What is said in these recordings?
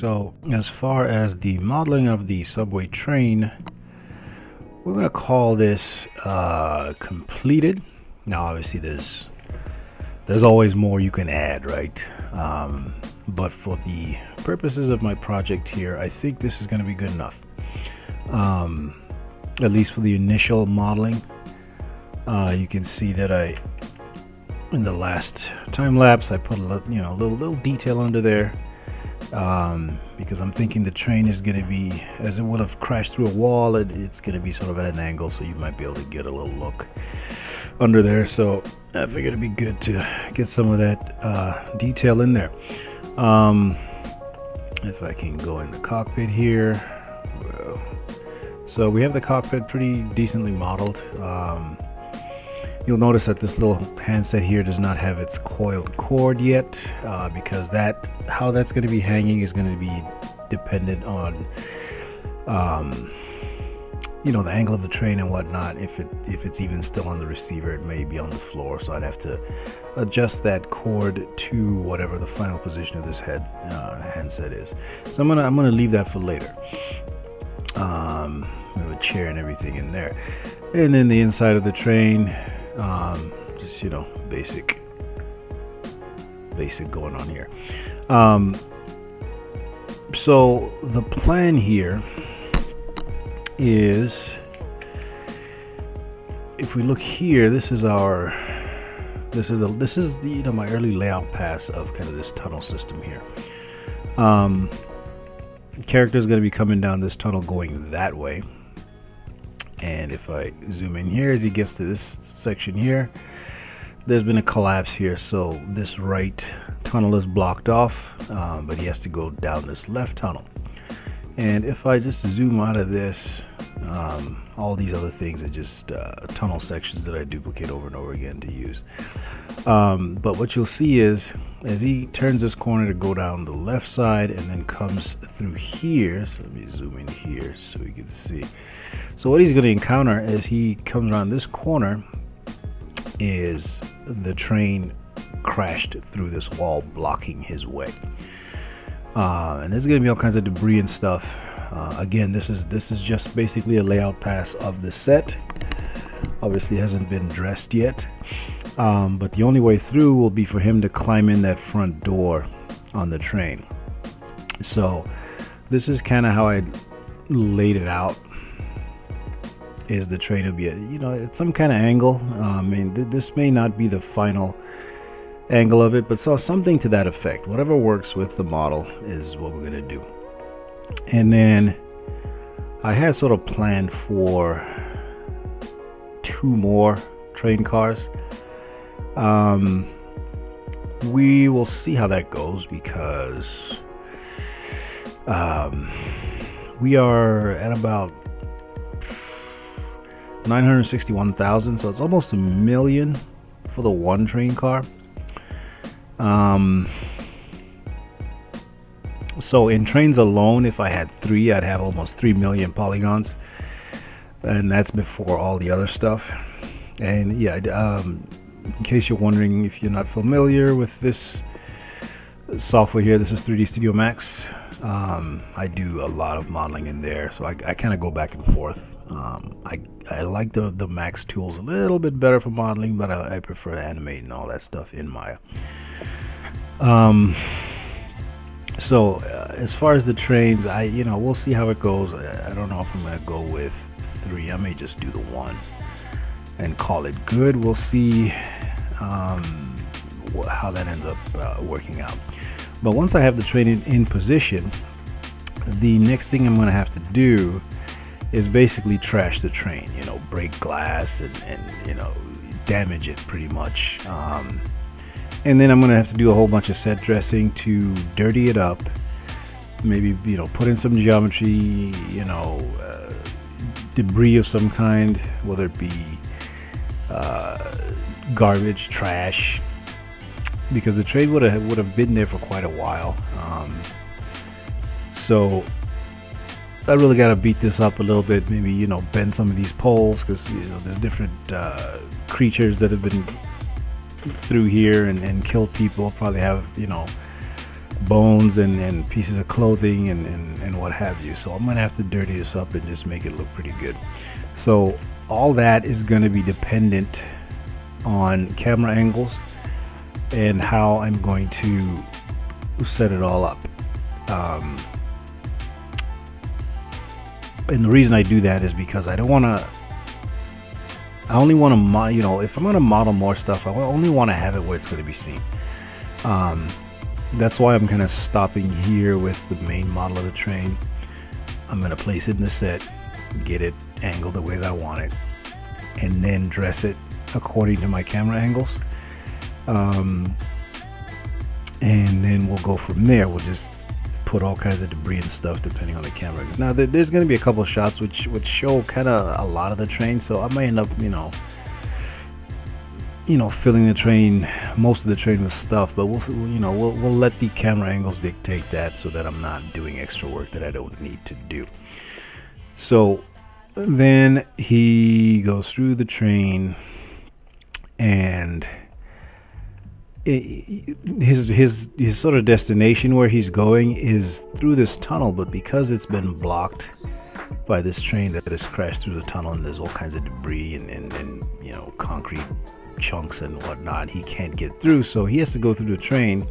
So as far as the modeling of the subway train, we're going to call this completed. Now obviously there's always more you can add, right? But for the purposes of my project here, I think this is going to be good enough, at least for the initial modeling. You can see that in the last time lapse I put a little detail under there, because I'm thinking the train is going to be, as it would have crashed through a wall, it's going to be sort of at an angle, so you might be able to get a little look under there. So I figured it'd be good to get some of that detail in there. If I can go in the cockpit here. So we have the cockpit pretty decently modeled. You'll notice that this little handset here does not have its coiled cord yet, because how that's going to be hanging is going to be dependent on the angle of the train and whatnot. If it's even still on the receiver, it may be on the floor, so I'd have to adjust that cord to whatever the final position of this handset is. So I'm gonna leave that for later. We have a chair and everything in there, and then the inside of the train, just basic going on here. So the plan here is, if we look here, this is my early layout pass of kind of this tunnel system here. The character is going to be coming down this tunnel going that way, and if I zoom in here, as he gets to this section here, there's been a collapse here, so this right tunnel is blocked off, but he has to go down this left tunnel. And if I just zoom out of this, all these other things are just tunnel sections that I duplicate over and over again to use. But what you'll see is, as he turns this corner to go down the left side and then comes through here, so let me zoom in here so we can see. So what he's going to encounter as he comes around this corner is the train crashed through this wall, blocking his way. And there's going to be all kinds of debris and stuff. Again, this is just basically a layout pass of the set. Obviously hasn't been dressed yet, but the only way through will be for him to climb in that front door on the train. So this is kind of how I laid it out. Is the train will be at some kind of angle. This may not be the final angle of it, but something to that effect. Whatever works with the model is what we're going to do. And then I had sort of planned for 2 more train cars. We will see how that goes, because we are at about 961,000, so it's almost $1 million for the one train car. So in trains alone, if I had 3, I'd have almost 3 million polygons, and that's before all the other stuff. And yeah, in case you're wondering, if you're not familiar with this software here, this is 3D Studio Max. I do a lot of modeling in there, so I kind of go back and forth. I like the Max tools a little bit better for modeling, but I prefer to animate and all that stuff in Maya. So as far as the trains, we'll see how it goes. I don't know if I'm going to go with 3. I may just do the 1 and call it good. We'll see how that ends up working out. But once I have the train in position, the next thing I'm going to have to do is basically trash the train, break glass and damage it pretty much. And then I'm going to have to do a whole bunch of set dressing to dirty it up. Maybe, put in some geometry, debris of some kind, whether it be garbage, trash, because the train would have been there for quite a while. So I really got to beat this up a little bit. Maybe bend some of these poles, because there's different creatures that have been through here and killed people. Probably have bones and pieces of clothing and what have you. So I'm gonna have to dirty this up and just make it look pretty good. So all that is going to be dependent on camera angles and how I'm going to set it all up. And the reason I do that is because I don't want to. I only want to, you know, if I'm going to model more stuff, I only want to have it where it's going to be seen. That's why I'm kind of stopping here with the main model of the train. I'm going to place it in the set, get it angled the way that I want it, and then dress it according to my camera angles. And then we'll go from there. We'll just put all kinds of debris and stuff depending on the camera. Now there's going to be a couple of shots which show kind of a lot of the train, so I might end up filling the train, most of the train with stuff, but we'll let the camera angles dictate that, so that I'm not doing extra work that I don't need to do. So then he goes through the train, and his sort of destination where he's going is through this tunnel, but because it's been blocked by this train that has crashed through the tunnel, and there's all kinds of debris and concrete chunks and whatnot, he can't get through, so he has to go through the train,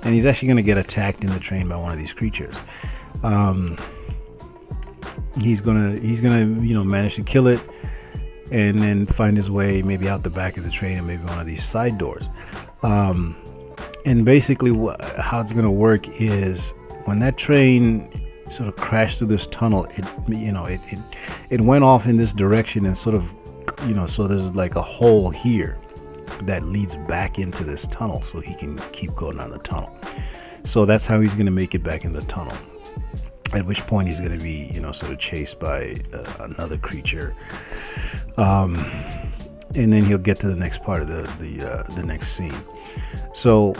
and he's actually going to get attacked in the train by one of these creatures. He's gonna manage to kill it, and then find his way maybe out the back of the train and maybe one of these side doors. And basically how it's going to work is when that train sort of crashed through this tunnel, it went off in this direction and sort of, so there's like a hole here that leads back into this tunnel, so he can keep going down the tunnel. So that's how he's going to make it back in the tunnel. At which point he's going to be, sort of chased by another creature. And then he'll get to the next part of the next scene. So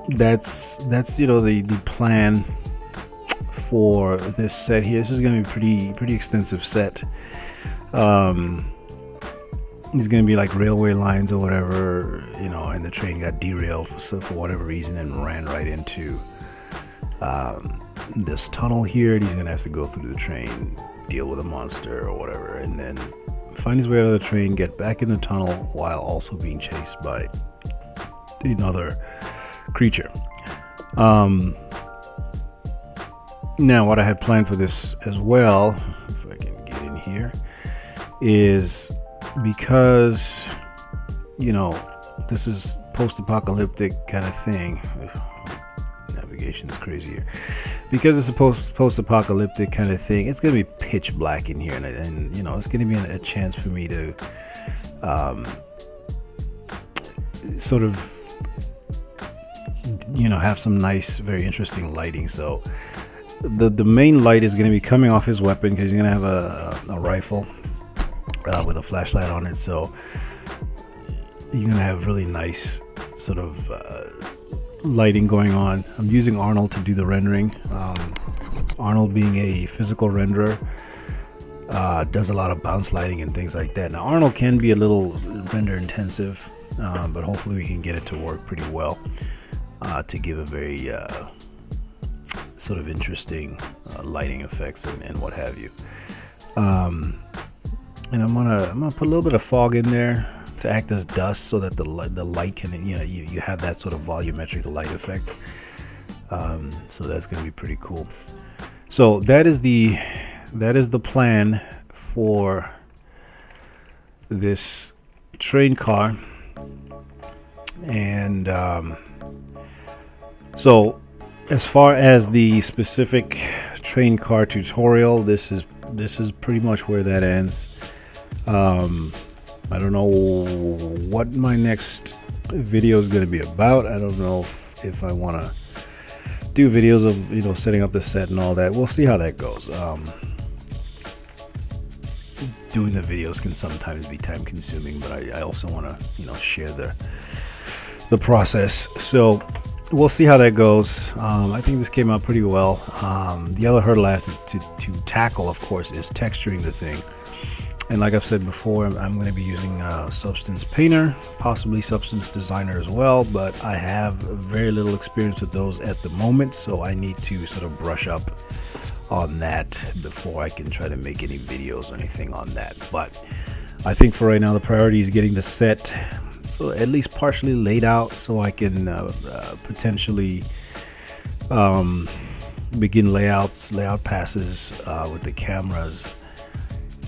that's the plan for this set here. This is going to be pretty extensive set. It's going to be like railway lines or whatever, and the train got derailed for whatever reason and ran right into this tunnel here. And he's going to have to go through the train, deal with a monster or whatever, and then find his way out of the train, get back in the tunnel while also being chased by another creature. Now what I had planned for this as well, if I can get in here, is because this is post-apocalyptic kind of thing. Navigation is crazy here. Because it's a post-apocalyptic kind of thing, it's going to be pitch black in here, and it's going to be a chance for me to sort of have some nice, very interesting lighting. So the main light is going to be coming off his weapon, because he's going to have a rifle with a flashlight on it, so you're going to have really nice sort of lighting going on. I'm using Arnold to do the rendering. Arnold, being a physical renderer, does a lot of bounce lighting and things like that. Now Arnold can be a little render intensive, but hopefully we can get it to work pretty well to give a very sort of interesting lighting effects and what have you. And I'm gonna put a little bit of fog in there to act as dust, so that the light can, you have that sort of volumetric light effect. So that's going to be pretty cool. So that is the plan for this train car. And so as far as the specific train car tutorial, this is pretty much where that ends. I don't know what my next video is going to be about. I don't know if I want to do videos of setting up the set and all that. We'll see how that goes. Doing the videos can sometimes be time consuming, but I also want to share the process. So we'll see how that goes. I think this came out pretty well. The other hurdle I have to tackle, of course, is texturing the thing. And like I've said before, I'm going to be using Substance Painter, possibly Substance Designer as well, but I have very little experience with those at the moment, so I need to sort of brush up on that before I can try to make any videos or anything on that. But I think for right now the priority is getting the set so at least partially laid out, so I can potentially begin layout passes with the cameras,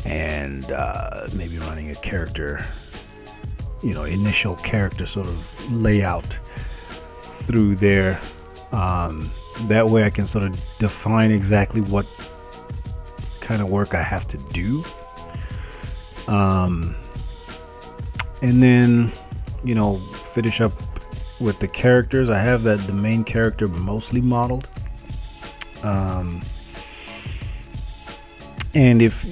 and maybe running a character, initial character sort of layout through there. That way I can sort of define exactly what kind of work I have to do, and then finish up with the characters. I have the main character mostly modeled, and if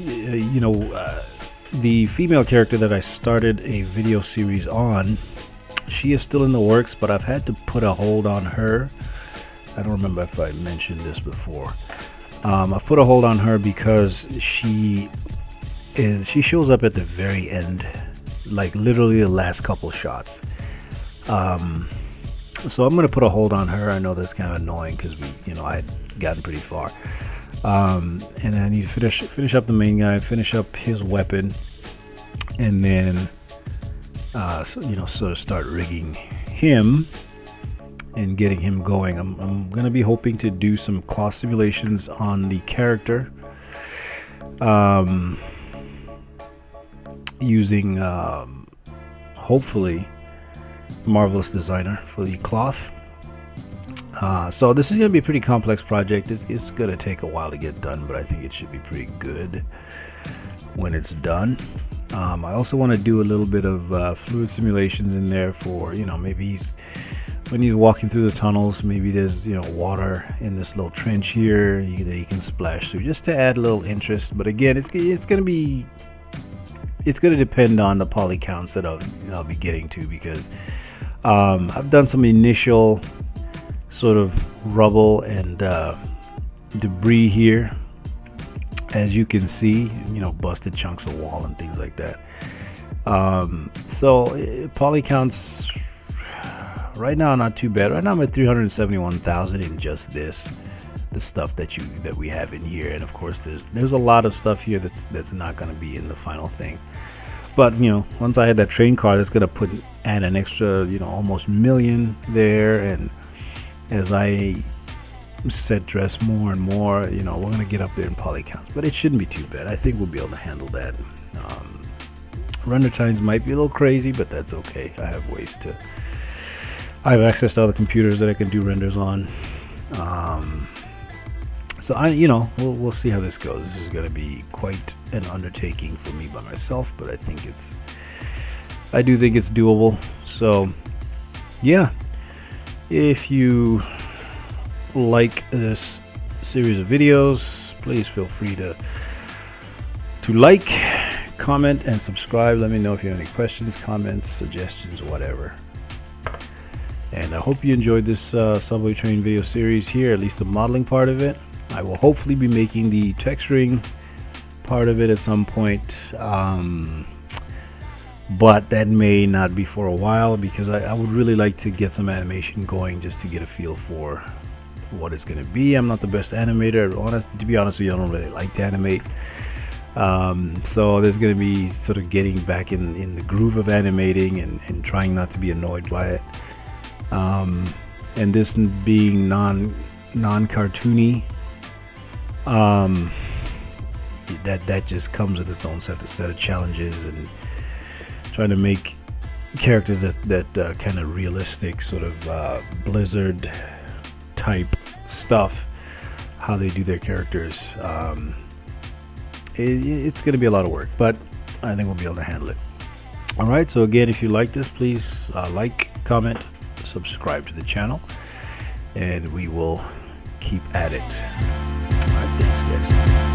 the female character that I started a video series on, she is still in the works, but I've had to put a hold on her. I don't remember if I mentioned this before. I put a hold on her because she shows up at the very end, like literally the last couple shots. So I'm gonna put a hold on her. I know that's kind of annoying because I had gotten pretty far, and then I need to finish up the main guy, finish up his weapon, and then sort of start rigging him and getting him going. I'm gonna be hoping to do some cloth simulations on the character, using hopefully Marvelous Designer for the cloth. So this is gonna be a pretty complex project. It's gonna take a while to get done, but I think it should be pretty good when it's done. I also want to do a little bit of fluid simulations in there for maybe when he's walking through the tunnels, maybe there's water in this little trench here that he can splash through, just to add a little interest. But again, it's gonna depend on the poly counts that I'll be getting to, because I've done some initial sort of rubble and debris here, as you can see, busted chunks of wall and things like that. So poly counts right now not too bad. Right now I'm at 371,000 in just the stuff that we have in here, and of course there's a lot of stuff here that's not going to be in the final thing. But once I had that train car, that's going to add an extra almost million there, and as I set dress more and more, we're going to get up there in poly counts, but it shouldn't be too bad. I think we'll be able to handle that. Render times might be a little crazy, but that's okay. I have access to other computers that I can do renders on. So we'll see how this goes. This is going to be quite an undertaking for me by myself, but I do think it's doable. So yeah, if you like this series of videos, please feel free to like, comment, and subscribe. Let me know if you have any questions, comments, suggestions, whatever. And I hope you enjoyed this subway train video series here, at least the modeling part of it. I will hopefully be making the texturing part of it at some point, but that may not be for a while, because I would really like to get some animation going just to get a feel for what it's going to be. I'm not the best animator. To be honest with you, I don't really like to animate. So there's going to be sort of getting back in the groove of animating and trying not to be annoyed by it. And this being non-cartoony, that just comes with its own set of challenges, and trying to make characters that kind of realistic, sort of Blizzard type stuff, how they do their characters. It's going to be a lot of work, but I think we'll be able to handle it. All right, so again, if you like this, please like, comment, subscribe to the channel, and we will keep at it. All right, thanks guys.